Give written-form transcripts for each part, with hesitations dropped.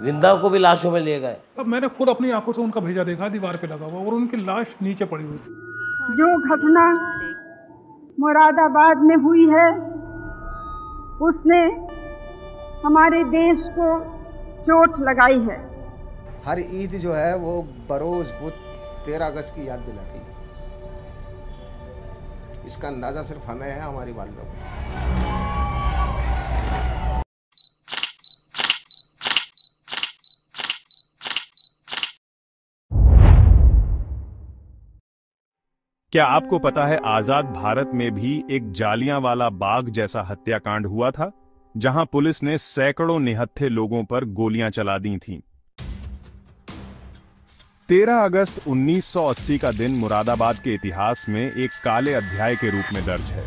जिंदा को भी लाशों में ले गए। अब मैंने खुद अपनी आंखों से उनका भेजा देखा, दीवार पे लगा हुआ और उनकी लाश नीचे पड़ी हुई थी। जो घटना मुरादाबाद में हुई है उसने हमारे देश को चोट लगाई है। हर ईद जो है वो बरोज वो 13 अगस्त की याद दिलाती है। इसका अंदाजा सिर्फ हमें है, हमारी वालिदा को। क्या आपको पता है आजाद भारत में भी एक जालियांवाला बाग जैसा हत्याकांड हुआ था, जहां पुलिस ने सैकड़ों निहत्थे लोगों पर गोलियां चला दी थीं। 13 अगस्त 1980 का दिन मुरादाबाद के इतिहास में एक काले अध्याय के रूप में दर्ज है।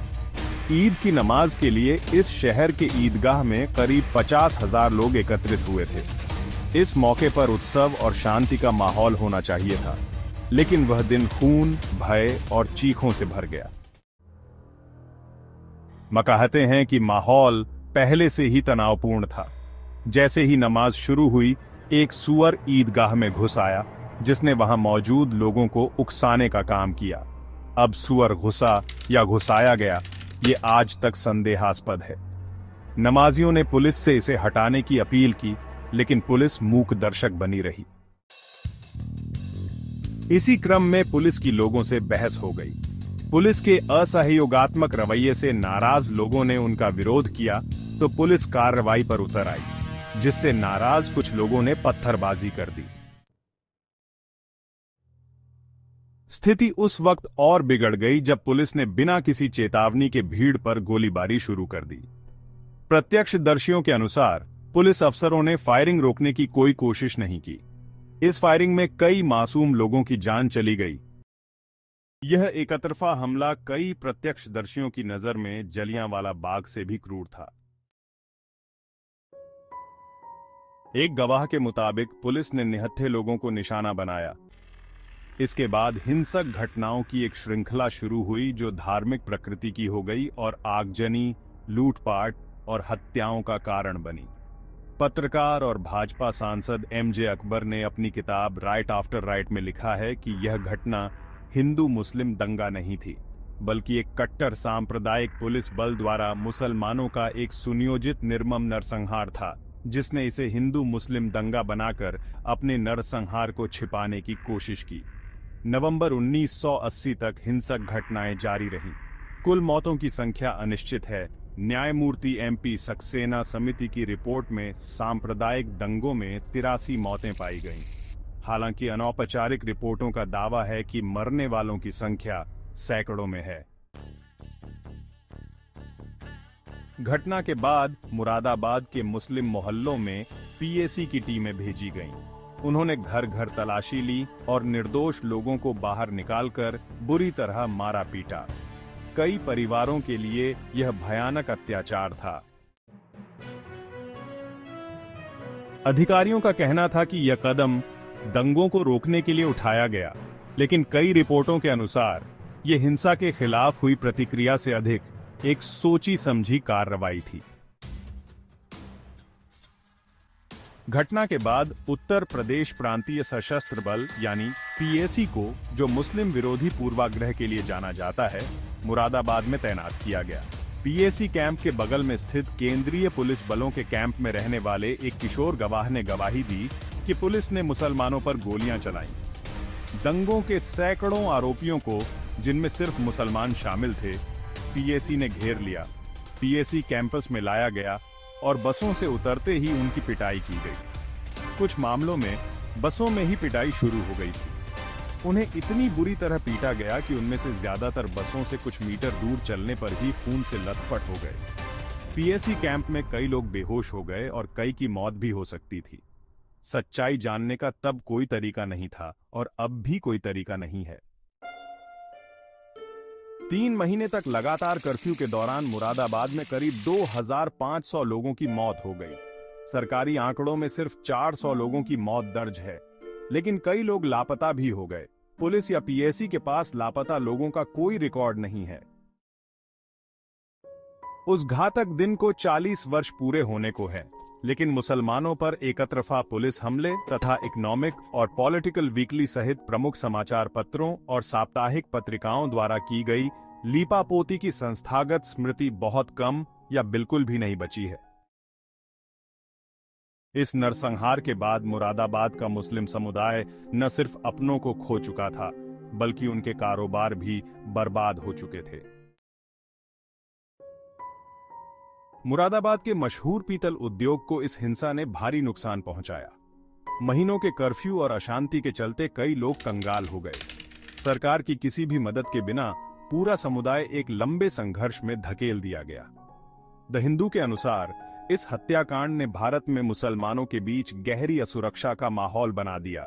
ईद की नमाज के लिए इस शहर के ईदगाह में करीब 50,000 लोग एकत्रित हुए थे। इस मौके पर उत्सव और शांति का माहौल होना चाहिए था, लेकिन वह दिन खून, भय और चीखों से भर गया। कहते हैं कि माहौल पहले से ही तनावपूर्ण था। जैसे ही नमाज शुरू हुई, एक सुअर ईदगाह में घुस आया, जिसने वहां मौजूद लोगों को उकसाने का काम किया। अब सुअर घुसा या घुसाया गया, ये आज तक संदेहास्पद है। नमाजियों ने पुलिस से इसे हटाने की अपील की, लेकिन पुलिस मूक दर्शक बनी रही। इसी क्रम में पुलिस की लोगों से बहस हो गई। पुलिस के असहयोगात्मक रवैये से नाराज लोगों ने उनका विरोध किया, तो पुलिस कार्रवाई पर उतर आई, जिससे नाराज कुछ लोगों ने पत्थरबाजी कर दी। स्थिति उस वक्त और बिगड़ गई जब पुलिस ने बिना किसी चेतावनी के भीड़ पर गोलीबारी शुरू कर दी। प्रत्यक्षदर्शियों के अनुसार पुलिस अफसरों ने फायरिंग रोकने की कोई कोशिश नहीं की। इस फायरिंग में कई मासूम लोगों की जान चली गई। यह एकतरफा हमला कई प्रत्यक्षदर्शियों की नजर में जलियांवाला बाग से भी क्रूर था। एक गवाह के मुताबिक पुलिस ने निहत्थे लोगों को निशाना बनाया। इसके बाद हिंसक घटनाओं की एक श्रृंखला शुरू हुई, जो धार्मिक प्रकृति की हो गई और आगजनी, लूटपाट और हत्याओं का कारण बनी। पत्रकार और भाजपा सांसद एमजे अकबर ने अपनी किताब राइट आफ्टर राइट में लिखा है कि यह घटना हिंदू मुस्लिम दंगा नहीं थी, बल्कि एक कट्टर सांप्रदायिक पुलिस बल द्वारा मुसलमानों का एक सुनियोजित निर्मम नरसंहार था, जिसने इसे हिंदू मुस्लिम दंगा बनाकर अपने नरसंहार को छिपाने की कोशिश की। नवंबर 1980 तक हिंसक घटनाएं जारी रहीं। कुल मौतों की संख्या अनिश्चित है। न्यायमूर्ति एमपी सक्सेना समिति की रिपोर्ट में सांप्रदायिक दंगों में 83 मौतें पाई गईं। हालांकि अनौपचारिक रिपोर्टों का दावा है कि मरने वालों की संख्या सैकड़ों में है। घटना के बाद मुरादाबाद के मुस्लिम मोहल्लों में पीएसी की टीमें भेजी गईं। उन्होंने घर घर तलाशी ली और निर्दोष लोगों को बाहर निकालकर बुरी तरह मारा पीटा। कई परिवारों के लिए यह भयानक अत्याचार था। अधिकारियों का कहना था कि यह कदम दंगों को रोकने के लिए उठाया गया, लेकिन कई रिपोर्टों के अनुसार यह हिंसा के खिलाफ हुई प्रतिक्रिया से अधिक एक सोची समझी कार्रवाई थी। घटना के बाद उत्तर प्रदेश प्रांतीय सशस्त्र बल यानी पीएसी को, जो मुस्लिम विरोधी पूर्वाग्रह के लिए जाना जाता है, मुरादाबाद में तैनात किया गया। पीएसी कैंप के बगल में स्थित केंद्रीय पुलिस बलों के कैंप में रहने वाले एक किशोर गवाह ने गवाही दी कि पुलिस ने मुसलमानों पर गोलियां चलाईं। दंगों के सैकड़ों आरोपियों को, जिनमें सिर्फ मुसलमान शामिल थे, पीएसी ने घेर लिया। पीएसी कैंपस में लाया गया और बसों से उतरते ही उनकी पिटाई की गई। कुछ मामलों में बसों में ही पिटाई शुरू हो गई थी। उन्हें इतनी बुरी तरह पीटा गया कि उनमें से ज्यादातर बसों से कुछ मीटर दूर चलने पर ही खून से लथपथ हो गए। पीएसी कैंप में कई लोग बेहोश हो गए और कई की मौत भी हो सकती थी। सच्चाई जानने का तब कोई तरीका नहीं था और अब भी कोई तरीका नहीं है। 3 महीने तक लगातार कर्फ्यू के दौरान मुरादाबाद में करीब 2500 लोगों की मौत हो गई। सरकारी आंकड़ों में सिर्फ 400 लोगों की मौत दर्ज है, लेकिन कई लोग लापता भी हो गए। पुलिस या पीएसी के पास लापता लोगों का कोई रिकॉर्ड नहीं है। उस घातक दिन को 40 वर्ष पूरे होने को है। लेकिन मुसलमानों पर एकतरफा पुलिस हमले तथा इकोनॉमिक और पॉलिटिकल वीकली सहित प्रमुख समाचार पत्रों और साप्ताहिक पत्रिकाओं द्वारा की गई लीपापोती की संस्थागत स्मृति बहुत कम या बिल्कुल भी नहीं बची है। इस नरसंहार के बाद मुरादाबाद का मुस्लिम समुदाय न सिर्फ अपनों को खो चुका था, बल्कि उनके कारोबार भी बर्बाद हो चुके थे। मुरादाबाद के मशहूर पीतल उद्योग को इस हिंसा ने भारी नुकसान पहुंचाया। महीनों के कर्फ्यू और अशांति के चलते कई लोग कंगाल हो गए। सरकार की किसी भी मदद के बिना पूरा समुदाय एक लंबे संघर्ष में धकेल दिया गया। द हिंदू के अनुसार इस हत्याकांड ने भारत में मुसलमानों के बीच गहरी असुरक्षा का माहौल बना दिया।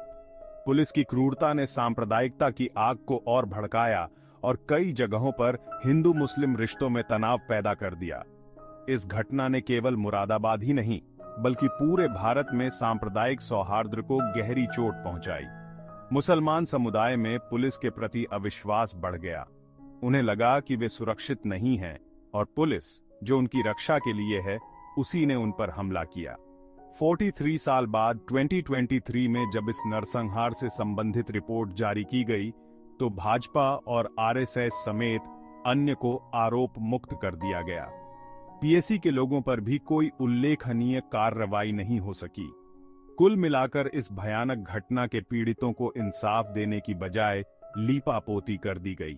पुलिस की क्रूरता ने सांप्रदायिकता की आग को और भड़काया और कई जगहों पर हिंदू मुस्लिम रिश्तों में तनाव पैदा कर दिया। इस घटना ने केवल मुरादाबाद ही नहीं, बल्कि पूरे भारत में सांप्रदायिक सौहार्द को गहरी चोट पहुंचाई। मुसलमान समुदाय में पुलिस के प्रति अविश्वास बढ़ गया। उन्हें लगा कि वे सुरक्षित नहीं हैं और पुलिस, जो उनकी रक्षा के लिए है, उसी ने उन पर हमला किया। 43 साल बाद 2023 में जब इस नरसंहार से संबंधित रिपोर्ट जारी की गई, तो भाजपा और आरएसएस समेत अन्य को आरोप मुक्त कर दिया गया। पीएसी के लोगों पर भी कोई उल्लेखनीय कार्रवाई नहीं हो सकी। कुल मिलाकर इस भयानक घटना के पीड़ितों को इंसाफ देने की बजाय लीपापोती कर दी गई।